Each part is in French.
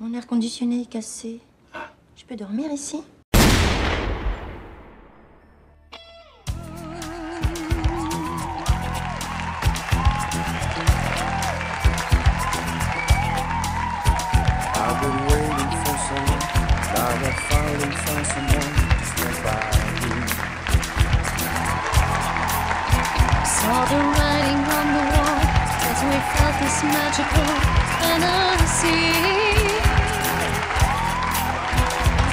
Mon air conditionné est cassé. Je peux dormir ici? I've been waiting for someone, now I finally found someone to stand by me. Saw the writing on the wall as we felt this magical fantasy.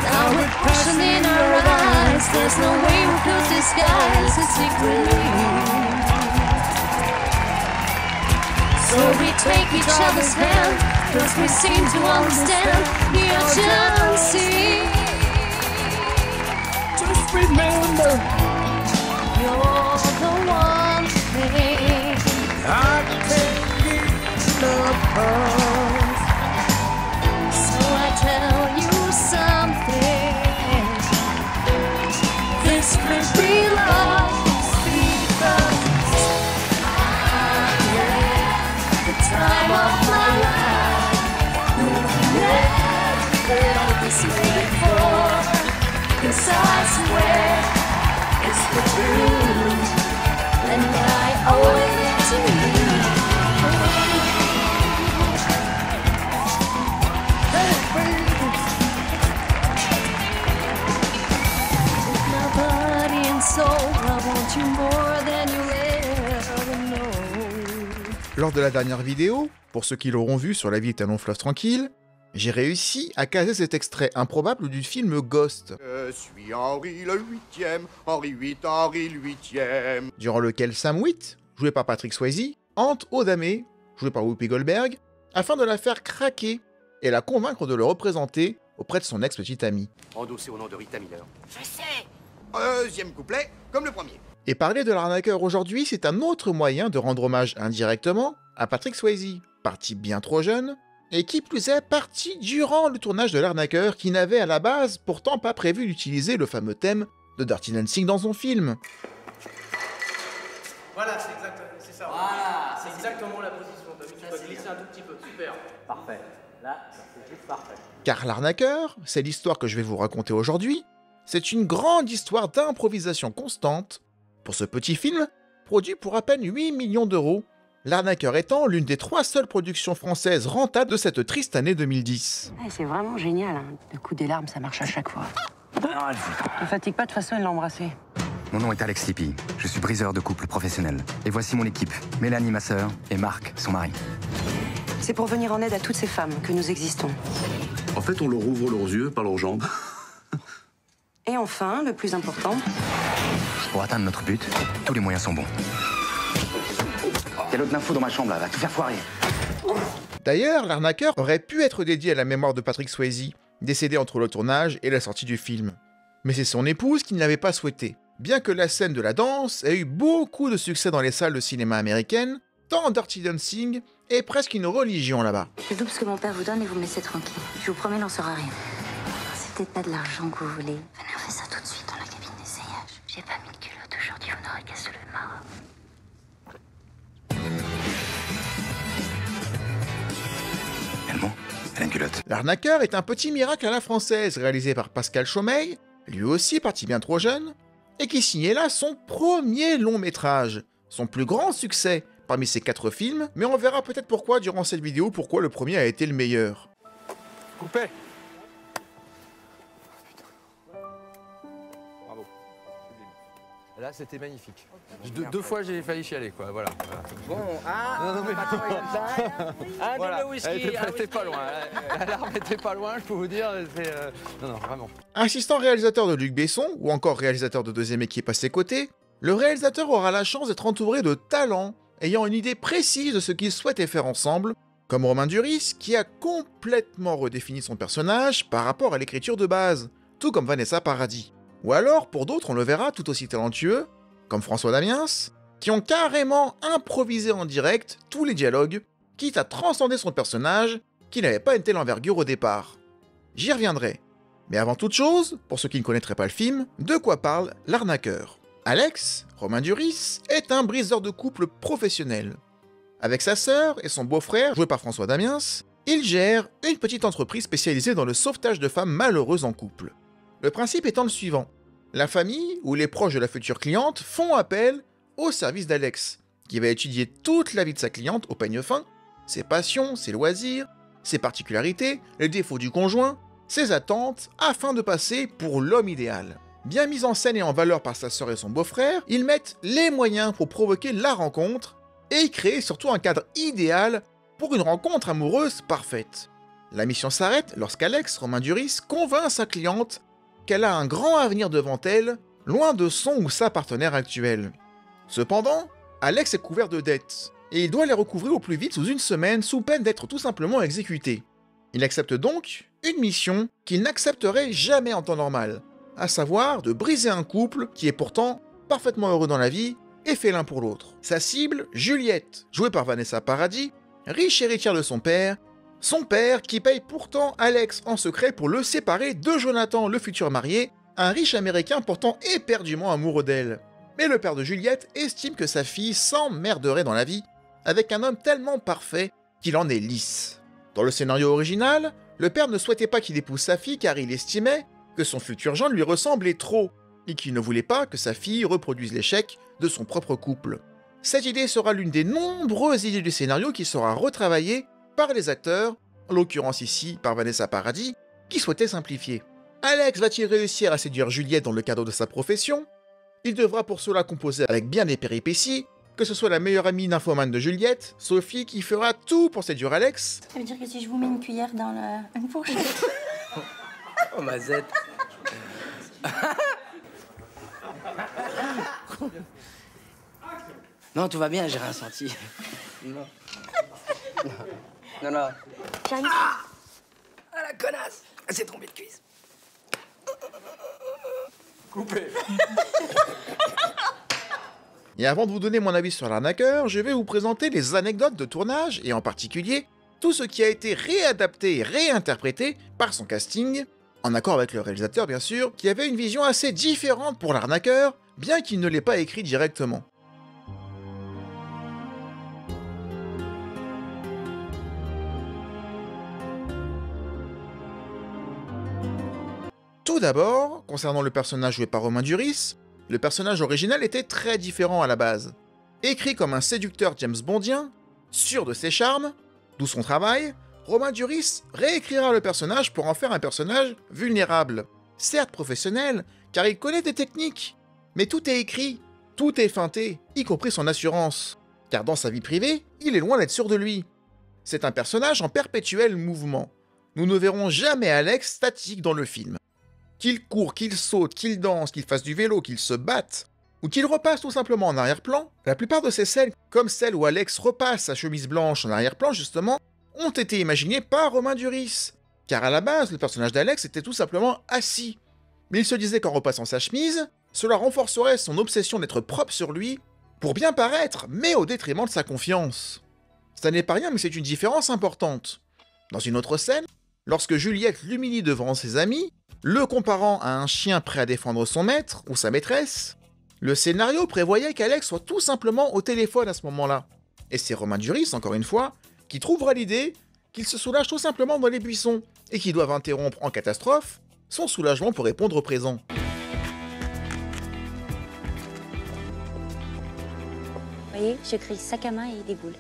Now with passion in our eyes, there's no way we could disguise it secretly. So we take each other's hand, cause we seem to understand the urgency. Just remember, You're the one thing I can't get enough of. So I tell you something. This could be love because I had the time of my life. You've never felt this way before. 'Cause I swear it's the truth, and I owe it to you. My body and soul, I want you more than you ever know. Lors de la dernière vidéo, pour ceux qui l'auront vu sur La vie est un long fleuve tranquille, j'ai réussi à caser cet extrait improbable du film Ghost, Je suis Henri le 8e, Henri VIII, Henri le 8e. durant lequel Sam Wheat, joué par Patrick Swayze, hante Odame, joué par Whoopi Goldberg, afin de la faire craquer et la convaincre de le représenter auprès de son ex-petite amie. Endossé au nom de Rita Miller. Je sais. Deuxième couplet, comme le premier. Et parler de l'arnaqueur aujourd'hui, c'est un autre moyen de rendre hommage indirectement à Patrick Swayze, parti bien trop jeune, et qui plus est parti durant le tournage de l'arnaqueur qui n'avait à la base pourtant pas prévu d'utiliser le fameux thème de Dirty Dancing dans son film. Voilà, c'est ça. Voilà, C'est exactement la position. T'as vu, tu peux glisser un tout petit peu. Super. Parfait. Là, c'est juste parfait. Car l'arnaqueur, c'est l'histoire que je vais vous raconter aujourd'hui, c'est une grande histoire d'improvisation constante pour ce petit film, produit pour à peine 8 millions d'euros, l'arnaqueur étant l'une des 3 seules productions françaises rentables de cette triste année 2010. C'est vraiment génial. Hein. Le coup des larmes, ça marche à chaque fois. Ne fatigue pas, de toute façon, elle l'a embrassé. Mon nom est Alex Lippi, je suis briseur de couple professionnel. Et voici mon équipe, Mélanie, ma sœur, et Marc, son mari. C'est pour venir en aide à toutes ces femmes que nous existons. En fait, on leur ouvre leurs yeux, pas leurs jambes. Et enfin, le plus important, Pour atteindre notre but, tous les moyens sont bons. Il y a l'autre d'info dans ma chambre, là, elle va tout faire foirer. D'ailleurs, l'arnaqueur aurait pu être dédié à la mémoire de Patrick Swayze, décédé entre le tournage et la sortie du film. Mais c'est son épouse qui ne l'avait pas souhaité. Bien que la scène de la danse ait eu beaucoup de succès dans les salles de cinéma américaines, tant Dirty Dancing est presque une religion là-bas. Le double ce que mon père vous donne et vous me laissez tranquille. Je vous promets, il n'en sera rien. C'est peut-être pas de l'argent que vous voulez. Venez, on fait ça tout de suite dans la cabine d'essayage. J'ai pas mis de culotte aujourd'hui, vous n'aurez qu'à se le marre. Elle ment, elle a une culotte. L'arnaqueur est un petit miracle à la française, réalisé par Pascal Chaumeil, lui aussi parti bien trop jeune, et qui signait là son premier long métrage, son plus grand succès parmi ces 4 films, mais on verra peut-être pourquoi durant cette vidéo, pourquoi le premier a été le meilleur. Coupé. Bravo. Là, c'était magnifique. Deux fois, j'ai failli chialer, quoi. Voilà. Bon, Non, mais... un voilà. double whisky. Elle était pas loin. L'alarme était pas loin, je peux vous dire. Non, vraiment. Assistant réalisateur de Luc Besson, ou encore réalisateur de deuxième équipe à ses côtés, le réalisateur aura la chance d'être entouré de talents, ayant une idée précise de ce qu'ils souhaitaient faire ensemble, comme Romain Duris, qui a complètement redéfini son personnage par rapport à l'écriture de base, tout comme Vanessa Paradis. Ou alors, pour d'autres, on le verra tout aussi talentueux, comme François Damiens, qui ont carrément improvisé en direct tous les dialogues, quitte à transcender son personnage, qui n'avait pas une telle envergure au départ. J'y reviendrai. Mais avant toute chose, pour ceux qui ne connaîtraient pas le film, de quoi parle l'arnaqueur? Alex, Romain Duris, est un briseur de couple professionnel. Avec sa sœur et son beau-frère, joué par François Damiens, Il gère une petite entreprise spécialisée dans le sauvetage de femmes malheureuses en couple. Le principe étant le suivant. La famille ou les proches de la future cliente font appel au service d'Alex, qui va étudier toute la vie de sa cliente au peigne fin, ses passions, ses loisirs, ses particularités, les défauts du conjoint, ses attentes, afin de passer pour l'homme idéal. Bien mis en scène et en valeur par sa sœur et son beau-frère, ils mettent les moyens pour provoquer la rencontre et créer surtout un cadre idéal pour une rencontre amoureuse parfaite. La mission s'arrête lorsqu'Alex, Romain Duris, convainc sa cliente qu'elle a un grand avenir devant elle, loin de son ou sa partenaire actuelle. Cependant, Alex est couvert de dettes, et il doit les recouvrir au plus vite sous une semaine sous peine d'être tout simplement exécuté. Il accepte donc une mission qu'il n'accepterait jamais en temps normal, à savoir de briser un couple qui est pourtant parfaitement heureux dans la vie et fait l'un pour l'autre. Sa cible, Juliette, jouée par Vanessa Paradis, riche héritière de son père qui paye pourtant Alex en secret pour le séparer de Jonathan, le futur marié, un riche américain pourtant éperdument amoureux d'elle. Mais le père de Juliette estime que sa fille s'emmerderait dans la vie avec un homme tellement parfait qu'il en est lisse. Dans le scénario original, le père ne souhaitait pas qu'il épouse sa fille car il estimait que son futur gendre lui ressemblait trop et qu'il ne voulait pas que sa fille reproduise l'échec de son propre couple. Cette idée sera l'une des nombreuses idées du scénario qui sera retravaillée par les acteurs, en l'occurrence ici par Vanessa Paradis, qui souhaitait simplifier. Alex va-t-il réussir à séduire Juliette dans le cadre de sa profession? Il devra pour cela composer avec bien des péripéties, que ce soit la meilleure amie nymphomane de Juliette, Sophie, qui fera tout pour séduire Alex. Ça veut dire que si je vous mets une cuillère dans une fourchette... Oh, ma zette. Non, tout va bien, j'ai rien senti. Non. Non. Ah, la connasse! Elle s'est trompée de cuisse. Coupé. Et avant de vous donner mon avis sur l'arnaqueur, je vais vous présenter les anecdotes de tournage, et en particulier, tout ce qui a été réadapté et réinterprété par son casting, en accord avec le réalisateur bien sûr, qui avait une vision assez différente pour l'arnaqueur, bien qu'il ne l'ait pas écrit directement. Tout d'abord, concernant le personnage joué par Romain Duris, le personnage original était très différent à la base. Écrit comme un séducteur James Bondien, sûr de ses charmes, d'où son travail, Romain Duris réécrira le personnage pour en faire un personnage vulnérable. Certes professionnel, car il connaît des techniques, mais tout est écrit, tout est feinté, y compris son assurance. Car dans sa vie privée, il est loin d'être sûr de lui. C'est un personnage en perpétuel mouvement. Nous ne verrons jamais Alex statique dans le film. Qu'il court, qu'il saute, qu'il danse, qu'il fasse du vélo, qu'il se batte, ou qu'il repasse tout simplement en arrière-plan, la plupart de ces scènes, comme celle où Alex repasse sa chemise blanche en arrière-plan justement, ont été imaginées par Romain Duris. Car à la base, le personnage d'Alex était tout simplement assis. Mais il se disait qu'en repassant sa chemise, cela renforcerait son obsession d'être propre sur lui, pour bien paraître, mais au détriment de sa confiance. Ça n'est pas rien, mais c'est une différence importante. Dans une autre scène, lorsque Juliette l'humilie devant ses amis, le comparant à un chien prêt à défendre son maître ou sa maîtresse, le scénario prévoyait qu'Alex soit tout simplement au téléphone à ce moment-là. Et c'est Romain Duris, encore une fois, qui trouvera l'idée qu'il se soulage tout simplement dans les buissons et qu'il doit interrompre en catastrophe son soulagement pour répondre au présent. Vous voyez, je crie sac à main et des boules.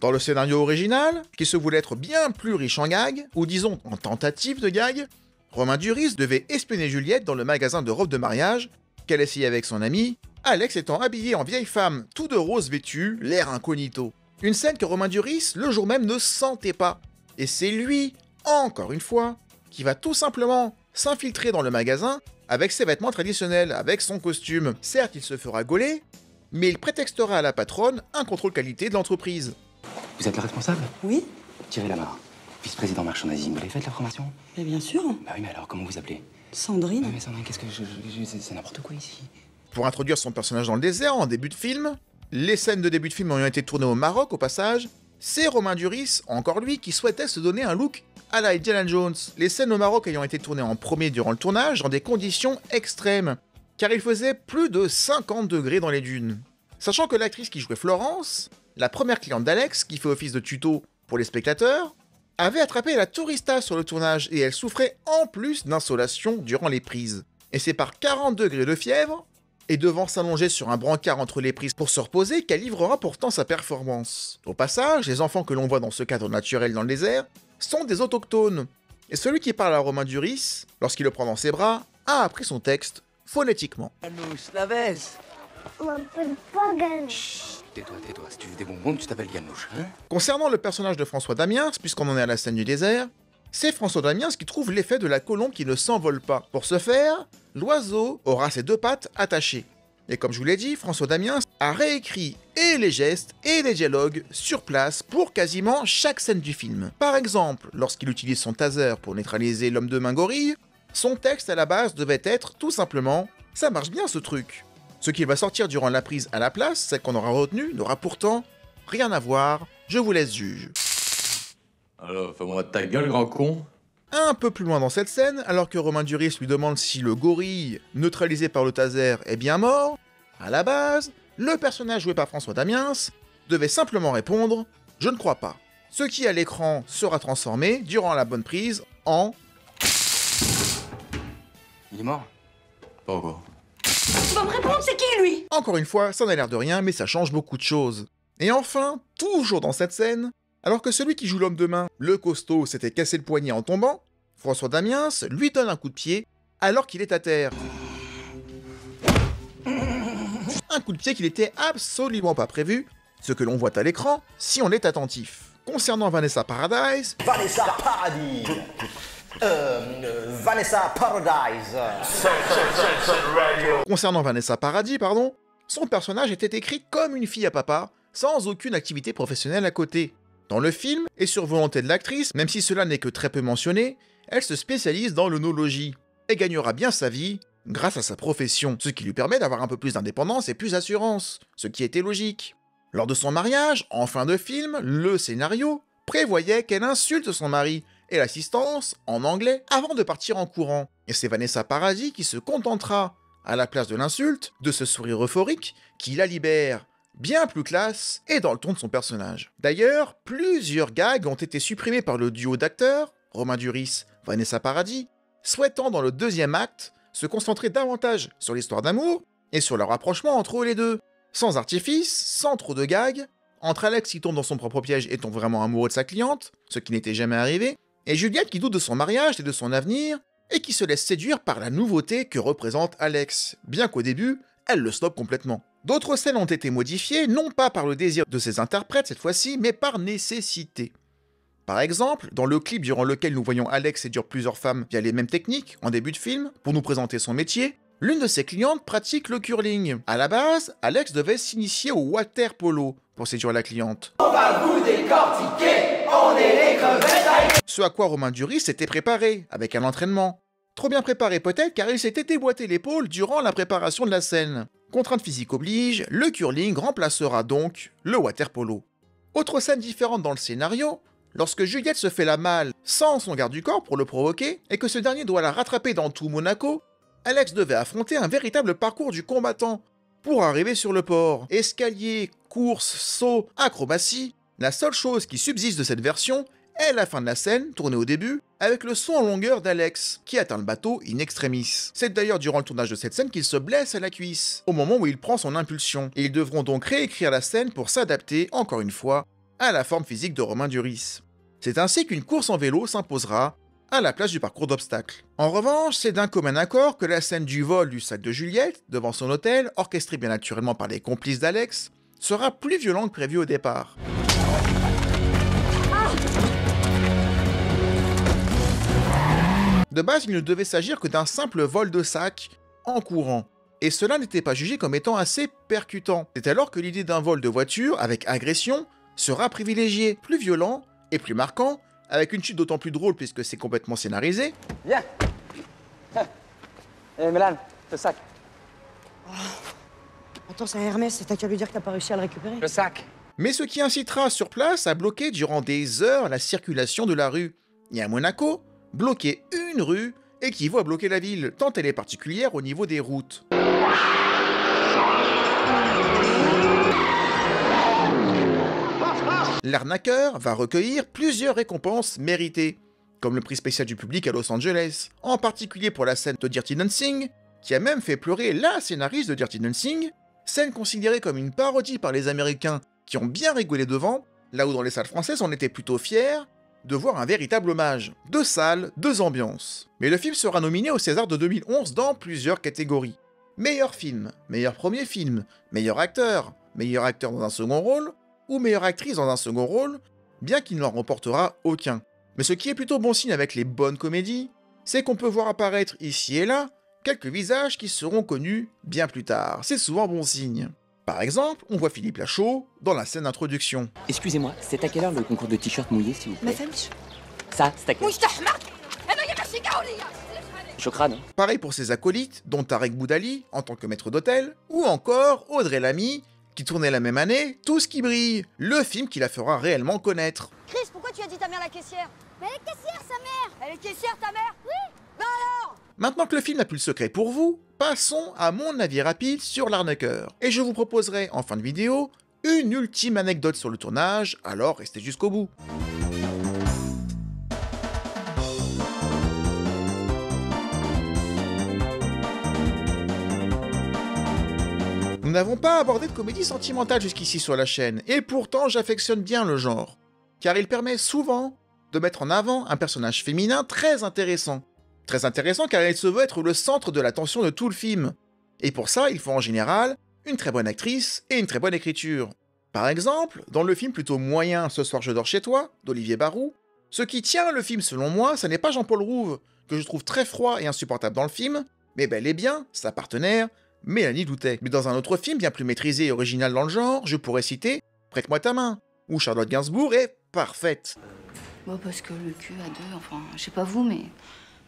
Dans le scénario original, qui se voulait être bien plus riche en gags, ou disons en tentative de gags, Romain Duris devait espionner Juliette dans le magasin de robes de mariage qu'elle essayait avec son ami, Alex étant habillé en vieille femme tout de rose vêtue, l'air incognito. Une scène que Romain Duris, le jour même, ne sentait pas. Et c'est lui, encore une fois, qui va tout simplement s'infiltrer dans le magasin avec ses vêtements traditionnels, avec son costume. Certes, il se fera gauler, mais il prétextera à la patronne un contrôle qualité de l'entreprise. Vous êtes le responsable? Oui, Thierry Lamarre, vice-président marchandising. Vous l'avez fait la formation? mais bien sûr. Bah oui, mais alors comment vous appelez? Sandrine. Mais Sandrine, qu'est-ce que c'est n'importe quoi ici. Pour introduire son personnage dans le désert en début de film, les scènes de début de film ayant été tournées au Maroc au passage, c'est Romain Duris, encore lui, qui souhaitait se donner un look à la Indiana Jones. Les scènes au Maroc ayant été tournées en premier durant le tournage dans des conditions extrêmes, car il faisait plus de 50 degrés dans les dunes. Sachant que l'actrice qui jouait Florence, la première cliente d'Alex, qui fait office de tuto pour les spectateurs, avait attrapé la tourista sur le tournage et elle souffrait en plus d'insolation durant les prises. Et c'est par 40 degrés de fièvre, et devant s'allonger sur un brancard entre les prises pour se reposer, qu'elle livrera pourtant sa performance. Au passage, les enfants que l'on voit dans ce cadre naturel dans le désert sont des autochtones. Et celui qui parle à Romain Duris, lorsqu'il le prend dans ses bras, a appris son texte phonétiquement. Yanouche, la veste. On m'appelle pas Ganouche. Tais-toi. Si tu veux des bonbons, tu t'appelles Yanouche, hein? Concernant le personnage de François Damiens, puisqu'on en est à la scène du désert, c'est François Damiens qui trouve l'effet de la colombe qui ne s'envole pas. Pour ce faire, l'oiseau aura ses 2 pattes attachées. Et comme je vous l'ai dit, François Damiens a réécrit et les gestes et les dialogues sur place pour quasiment chaque scène du film. Par exemple, lorsqu'il utilise son taser pour neutraliser l'homme de main gorille, son texte à la base devait être tout simplement « ça marche bien ce truc ». Ce qu'il va sortir durant la prise à la place, celle qu'on aura retenue, n'aura pourtant rien à voir, je vous laisse juge. Alors, fais-moi de ta gueule, grand con. Un peu plus loin dans cette scène, alors que Romain Duris lui demande si le gorille, neutralisé par le taser, est bien mort, à la base, le personnage joué par François Damiens devait simplement répondre « je ne crois pas ». Ce qui à l'écran sera transformé, durant la bonne prise, en... Il est mort? Pas encore. Tu vas me répondre, c'est qui lui? Encore une fois, ça n'a l'air de rien, mais ça change beaucoup de choses. Et enfin, toujours dans cette scène, alors que celui qui joue l'homme de main, le costaud, s'était cassé le poignet en tombant, François Damiens lui donne un coup de pied alors qu'il est à terre. Un coup de pied qui n'était absolument pas prévu, ce que l'on voit à l'écran si on est attentif. Concernant Vanessa Paradis... Vanessa Paradise. Concernant Vanessa Paradis, son personnage était écrit comme une fille à papa, sans aucune activité professionnelle à côté. Dans le film, et sur volonté de l'actrice, même si cela n'est que très peu mentionné, elle se spécialise dans l'œnologie, et gagnera bien sa vie grâce à sa profession, ce qui lui permet d'avoir un peu plus d'indépendance et plus d'assurance, ce qui était logique. Lors de son mariage, en fin de film, le scénario prévoyait qu'elle insulte son mari, et l'assistance, en anglais, avant de partir en courant. Et c'est Vanessa Paradis qui se contentera, à la place de l'insulte, de ce sourire euphorique qui la libère, bien plus classe et dans le ton de son personnage. D'ailleurs, plusieurs gags ont été supprimés par le duo d'acteurs, Romain Duris, Vanessa Paradis, souhaitant dans le 2e acte se concentrer davantage sur l'histoire d'amour et sur le rapprochement entre eux les deux, sans artifice, sans trop de gags, entre Alex qui tombe dans son propre piège et tombe vraiment amoureux de sa cliente, ce qui n'était jamais arrivé, et Juliette qui doute de son mariage et de son avenir, et qui se laisse séduire par la nouveauté que représente Alex, bien qu'au début, elle le stoppe complètement. D'autres scènes ont été modifiées, non pas par le désir de ses interprètes cette fois-ci, mais par nécessité. Par exemple, dans le clip durant lequel nous voyons Alex séduire plusieurs femmes via les mêmes techniques, en début de film, pour nous présenter son métier, l'une de ses clientes pratique le curling. À la base, Alex devait s'initier au water polo pour séduire la cliente. On va vous décortiquer, on est les crevettes. Ce à quoi Romain Duris s'était préparé, avec un entraînement. Trop bien préparé peut-être car il s'était déboîté l'épaule durant la préparation de la scène. Contrainte physique oblige, le curling remplacera donc le water polo. Autre scène différente dans le scénario, lorsque Juliette se fait la malle sans son garde du corps pour le provoquer, et que ce dernier doit la rattraper dans tout Monaco, Alex devait affronter un véritable parcours du combattant pour arriver sur le port. Escalier, course, saut, acrobatie, la seule chose qui subsiste de cette version est la fin de la scène, tournée au début, avec le saut en longueur d'Alex, qui atteint le bateau in extremis. C'est d'ailleurs durant le tournage de cette scène qu'il se blesse à la cuisse, au moment où il prend son impulsion, et ils devront donc réécrire la scène pour s'adapter, encore une fois, à la forme physique de Romain Duris. C'est ainsi qu'une course en vélo s'imposera à la place du parcours d'obstacles. En revanche, c'est d'un commun accord que la scène du vol du sac de Juliette, devant son hôtel, orchestrée bien naturellement par les complices d'Alex, sera plus violente que prévu au départ. De base, il ne devait s'agir que d'un simple vol de sac en courant, et cela n'était pas jugé comme étant assez percutant. C'est alors que l'idée d'un vol de voiture avec agression sera privilégiée, plus violent et plus marquant, avec une chute d'autant plus drôle puisque c'est complètement scénarisé. Viens. Eh, Mélan, le sac. Oh. Attends, c'est un Hermès, t'as qu'à lui dire que t'as pas réussi à le récupérer. Le sac. Mais ce qui incitera sur place à bloquer durant des heures la circulation de la rue. Et à Monaco, bloquer une rue équivaut à bloquer la ville, tant elle est particulière au niveau des routes. L'arnaqueur va recueillir plusieurs récompenses méritées, comme le prix spécial du public à Los Angeles, en particulier pour la scène de Dirty Dancing, qui a même fait pleurer la scénariste de Dirty Dancing, scène considérée comme une parodie par les Américains qui ont bien rigolé devant, là où dans les salles françaises on était plutôt fiers de voir un véritable hommage. 2 salles, 2 ambiances. Mais le film sera nominé au César de 2011 dans plusieurs catégories. Meilleur film, meilleur premier film, meilleur acteur dans un second rôle, ou meilleure actrice dans un second rôle, bien qu'il n'en remportera aucun. Mais ce qui est plutôt bon signe avec les bonnes comédies, c'est qu'on peut voir apparaître ici et là quelques visages qui seront connus bien plus tard. C'est souvent bon signe. Par exemple, on voit Philippe Lachaud dans la scène d'introduction. Excusez-moi, c'est à quelle heure le concours de t-shirt mouillé, s'il vous plaît? Ça, c'est à quelle heure? Chokran, hein? Pareil pour ses acolytes, dont Tarek Boudali en tant que maître d'hôtel, ou encore Audrey Lamy, qui tournait la même année Tout ce qui brille, le film qui la fera réellement connaître. Chris, pourquoi tu as dit ta mère la caissière? Mais elle est caissière, sa mère! Elle est caissière, ta mère? Oui! Bah alors! Maintenant que le film n'a plus le secret pour vous, passons à mon avis rapide sur l'arnaqueur. Et je vous proposerai en fin de vidéo une ultime anecdote sur le tournage, alors restez jusqu'au bout. Nous n'avons pas abordé de comédie sentimentale jusqu'ici sur la chaîne, et pourtant j'affectionne bien le genre, car il permet souvent de mettre en avant un personnage féminin très intéressant. Très intéressant car elle se veut être le centre de l'attention de tout le film. Et pour ça, il faut en général une très bonne actrice et une très bonne écriture. Par exemple, dans le film plutôt moyen Ce soir je dors chez toi, d'Olivier Barou, ce qui tient le film selon moi, ce n'est pas Jean-Paul Rouve, que je trouve très froid et insupportable dans le film, mais bel et bien sa partenaire, Mélanie Doutet. Mais dans un autre film bien plus maîtrisé et original dans le genre, je pourrais citer Prête-moi ta main, où Charlotte Gainsbourg est parfaite. Bon, parce que le cul à deux, enfin, je sais pas vous, mais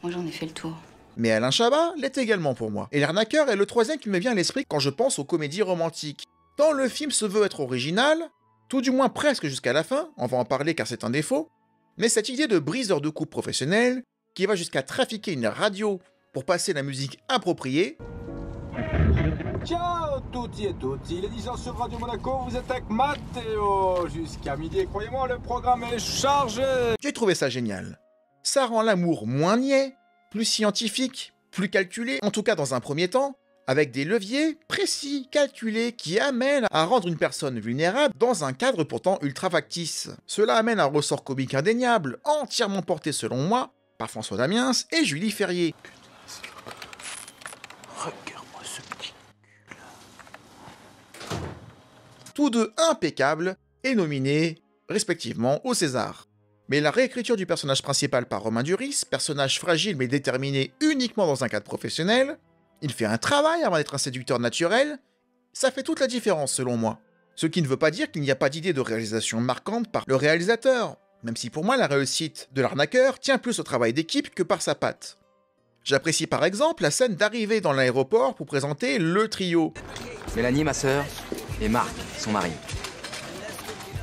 moi j'en ai fait le tour. Mais Alain Chabat l'est également pour moi. Et l'arnaqueur est le troisième qui me vient à l'esprit quand je pense aux comédies romantiques. Tant le film se veut être original, tout du moins presque jusqu'à la fin, on va en parler car c'est un défaut, mais cette idée de briseur de couple professionnel, qui va jusqu'à trafiquer une radio pour passer la musique appropriée. Ciao tutti et tutti, il est 10h sur Radio Monaco, vous êtes avec Matteo jusqu'à midi et croyez-moi le programme est chargé. J'ai trouvé ça génial. Ça rend l'amour moins niais, plus scientifique, plus calculé, en tout cas dans un premier temps, avec des leviers précis, calculés, qui amènent à rendre une personne vulnérable dans un cadre pourtant ultra factice. Cela amène un ressort comique indéniable, entièrement porté selon moi par François Damiens et Julie Ferrier. Regarde-moi ce petit cul là. Tous deux impeccables et nominés respectivement au César. Mais la réécriture du personnage principal par Romain Duris, personnage fragile mais déterminé uniquement dans un cadre professionnel, il fait un travail avant d'être un séducteur naturel, ça fait toute la différence selon moi. Ce qui ne veut pas dire qu'il n'y a pas d'idée de réalisation marquante par le réalisateur, même si pour moi la réussite de l'arnaqueur tient plus au travail d'équipe que par sa patte. J'apprécie par exemple la scène d'arrivée dans l'aéroport pour présenter le trio. Mélanie, ma sœur, et Marc, son mari.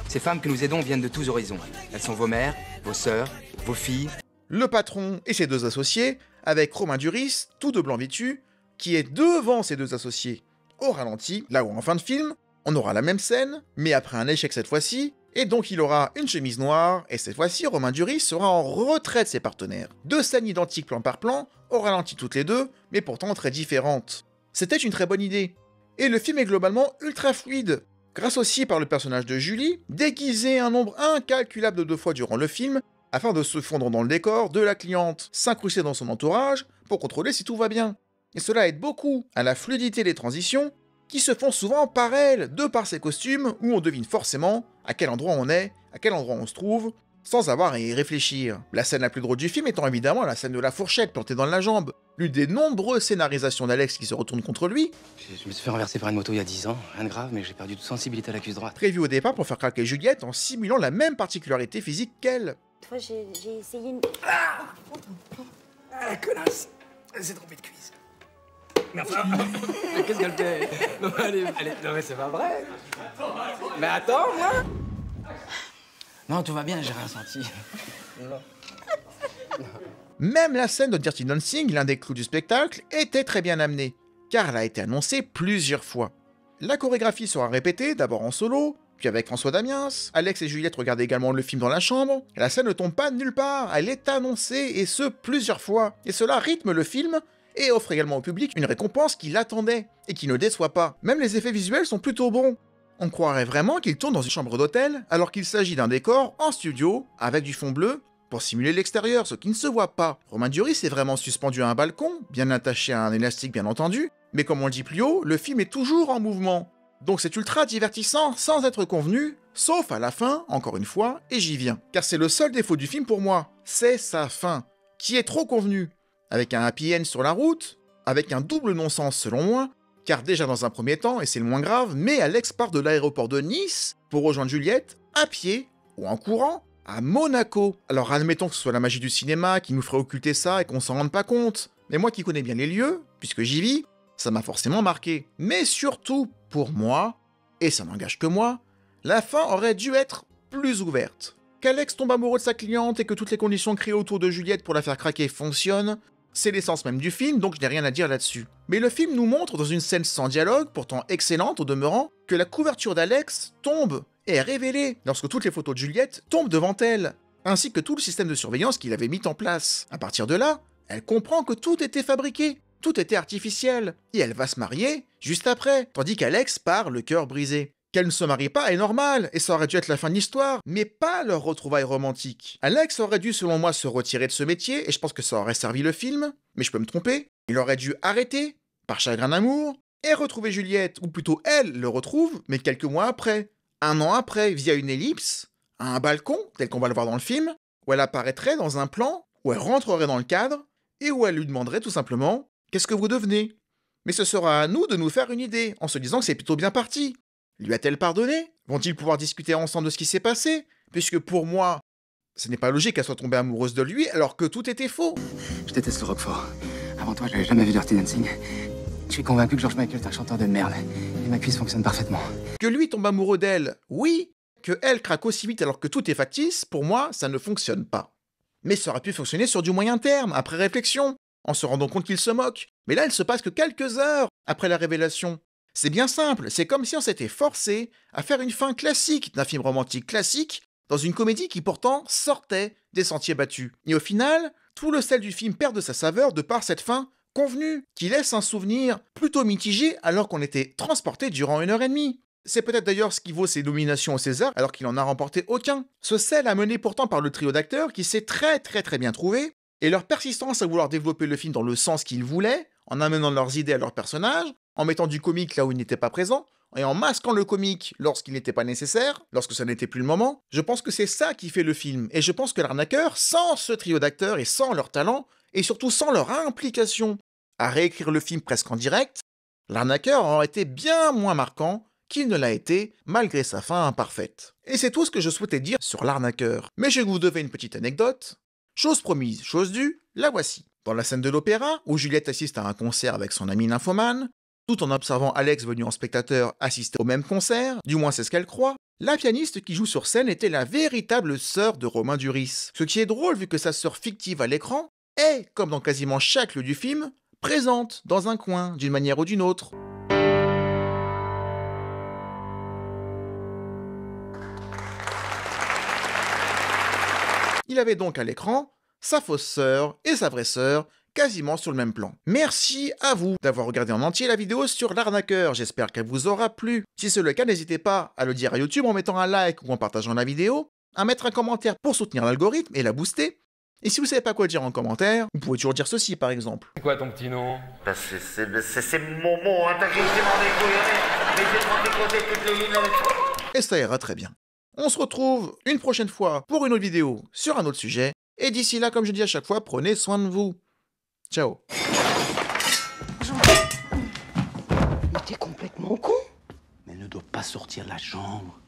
Ces femmes que nous aidons viennent de tous horizons. Elles sont vos mères, vos sœurs, vos filles. Le patron et ses deux associés, avec Romain Duris, tout de blanc vêtu, qui est devant ses deux associés. Au ralenti, là où en fin de film, on aura la même scène, mais après un échec cette fois-ci, et donc il aura une chemise noire, et cette fois-ci, Romain Duris sera en retrait de ses partenaires. Deux scènes identiques plan par plan, au ralenti toutes les deux, mais pourtant très différentes. C'était une très bonne idée. Et le film est globalement ultra fluide, grâce aussi par le personnage de Julie, déguisée un nombre incalculable de 2 fois durant le film, afin de se fondre dans le décor de la cliente, s'incruster dans son entourage, pour contrôler si tout va bien. Et cela aide beaucoup à la fluidité des transitions, qui se font souvent par elle, de par ses costumes, où on devine forcément à quel endroit on est, à quel endroit on se trouve, sans avoir à y réfléchir. La scène la plus drôle du film étant évidemment la scène de la fourchette plantée dans la jambe, l'une des nombreuses scénarisations d'Alex qui se retourne contre lui. Je me suis fait renverser par une moto il y a 10 ans, rien de grave, mais j'ai perdu toute sensibilité à la cuisse droite. Prévu au départ pour faire craquer Juliette en simulant la même particularité physique qu'elle. Toi, j'ai essayé une... Ah, la connasse. Elle s'est trompée de cuisse. Mais enfin... Mais qu'est-ce qu'elle fait? Non, allez, non mais c'est pas vrai. Mais attends, moi. Non, tout va bien, j'ai rien senti. Même la scène de Dirty Dancing, l'un des clous du spectacle, était très bien amenée, car elle a été annoncée plusieurs fois. La chorégraphie sera répétée, d'abord en solo, Puis avec François Damiens, Alex et Juliette regardent également le film dans la chambre, et la scène ne tombe pas de nulle part, elle est annoncée, et ce plusieurs fois. Et cela rythme le film, et offre également au public une récompense qui l'attendait, et qui ne déçoit pas. Même les effets visuels sont plutôt bons. On croirait vraiment qu'il tourne dans une chambre d'hôtel, alors qu'il s'agit d'un décor en studio, avec du fond bleu, pour simuler l'extérieur, ce qui ne se voit pas. Romain Duris est vraiment suspendu à un balcon, bien attaché à un élastique bien entendu, mais comme on le dit plus haut, le film est toujours en mouvement. Donc c'est ultra divertissant sans être convenu, sauf à la fin, encore une fois, et j'y viens. Car c'est le seul défaut du film pour moi, c'est sa fin, qui est trop convenue. Avec un happy end sur la route, avec un double non-sens selon moi, car déjà dans un premier temps, et c'est le moins grave, mais Alex part de l'aéroport de Nice pour rejoindre Juliette, à pied, ou en courant, à Monaco. Alors admettons que ce soit la magie du cinéma qui nous ferait occulter ça et qu'on s'en rende pas compte, mais moi qui connais bien les lieux, puisque j'y vis, ça m'a forcément marqué. Mais surtout, pour moi, et ça n'engage que moi, la fin aurait dû être plus ouverte. Qu'Alex tombe amoureux de sa cliente et que toutes les conditions créées autour de Juliette pour la faire craquer fonctionnent, c'est l'essence même du film, donc je n'ai rien à dire là-dessus. Mais le film nous montre, dans une scène sans dialogue, pourtant excellente au demeurant, que la couverture d'Alex tombe et est révélée lorsque toutes les photos de Juliette tombent devant elle, ainsi que tout le système de surveillance qu'il avait mis en place. À partir de là, elle comprend que tout était fabriqué, tout était artificiel, et elle va se marier juste après, tandis qu'Alex part le cœur brisé. Qu'elle ne se marie pas est normal, et ça aurait dû être la fin de l'histoire, mais pas leur retrouvaille romantique. Alex aurait dû, selon moi, se retirer de ce métier, et je pense que ça aurait servi le film, mais je peux me tromper. Il aurait dû arrêter, par chagrin d'amour, et retrouver Juliette, ou plutôt elle le retrouve, mais quelques mois après. Un an après, via une ellipse, à un balcon, tel qu'on va le voir dans le film, où elle apparaîtrait dans un plan, où elle rentrerait dans le cadre, et où elle lui demanderait tout simplement « Qu'est-ce que vous devenez ?» Mais ce sera à nous de nous faire une idée, en se disant que c'est plutôt bien parti. Lui a-t-elle pardonné? Vont-ils pouvoir discuter ensemble de ce qui s'est passé? Puisque pour moi, ce n'est pas logique qu'elle soit tombée amoureuse de lui alors que tout était faux. Je déteste le Roquefort. Avant toi, j'avais jamais vu Dirty Dancing. Je suis convaincu que George Michael est un chanteur de merde. Et ma cuisse fonctionne parfaitement. Que lui tombe amoureux d'elle, oui. Que elle craque aussi vite alors que tout est factice, pour moi, ça ne fonctionne pas. Mais ça aurait pu fonctionner sur du moyen terme, après réflexion, en se rendant compte qu'il se moque. Mais là, il se passe que quelques heures après la révélation. C'est bien simple, c'est comme si on s'était forcé à faire une fin classique d'un film romantique classique dans une comédie qui pourtant sortait des sentiers battus. Et au final, tout le sel du film perd de sa saveur de par cette fin convenue, qui laisse un souvenir plutôt mitigé alors qu'on était transporté durant 1h30. C'est peut-être d'ailleurs ce qui vaut ses nominations au César alors qu'il n'en a remporté aucun. Ce sel amené pourtant par le trio d'acteurs qui s'est très bien trouvé, et leur persistance à vouloir développer le film dans le sens qu'ils voulaient, en amenant leurs idées à leurs personnages, en mettant du comique là où il n'était pas présent, et en masquant le comique lorsqu'il n'était pas nécessaire, lorsque ça n'était plus le moment, je pense que c'est ça qui fait le film, et je pense que L'Arnaqueur, sans ce trio d'acteurs et sans leur talent, et surtout sans leur implication à réécrire le film presque en direct, L'Arnaqueur aurait été bien moins marquant qu'il ne l'a été, malgré sa fin imparfaite. Et c'est tout ce que je souhaitais dire sur L'Arnaqueur. Mais je vous devais une petite anecdote. Chose promise, chose due, la voici. Dans la scène de l'opéra, où Juliette assiste à un concert avec son ami nymphomane, tout en observant Alex venu en spectateur assister au même concert, du moins c'est ce qu'elle croit, la pianiste qui joue sur scène était la véritable sœur de Romain Duris. Ce qui est drôle vu que sa sœur fictive à l'écran est, comme dans quasiment chaque lieu du film, présente dans un coin d'une manière ou d'une autre. Il avait donc à l'écran sa fausse sœur et sa vraie sœur, quasiment sur le même plan. Merci à vous d'avoir regardé en entier la vidéo sur L'Arnaqueur, j'espère qu'elle vous aura plu. Si c'est le cas, n'hésitez pas à le dire à YouTube en mettant un like ou en partageant la vidéo, à mettre un commentaire pour soutenir l'algorithme et la booster. Et si vous savez pas quoi dire en commentaire, vous pouvez toujours dire ceci par exemple. C'est quoi ton petit nom? C'est Momo, hein, t'as qu'à Et ça ira très bien. On se retrouve une prochaine fois pour une autre vidéo sur un autre sujet. Et d'ici là, comme je dis à chaque fois, prenez soin de vous. Ciao. Mais t'es complètement con. Mais elle ne doit pas sortir de la chambre.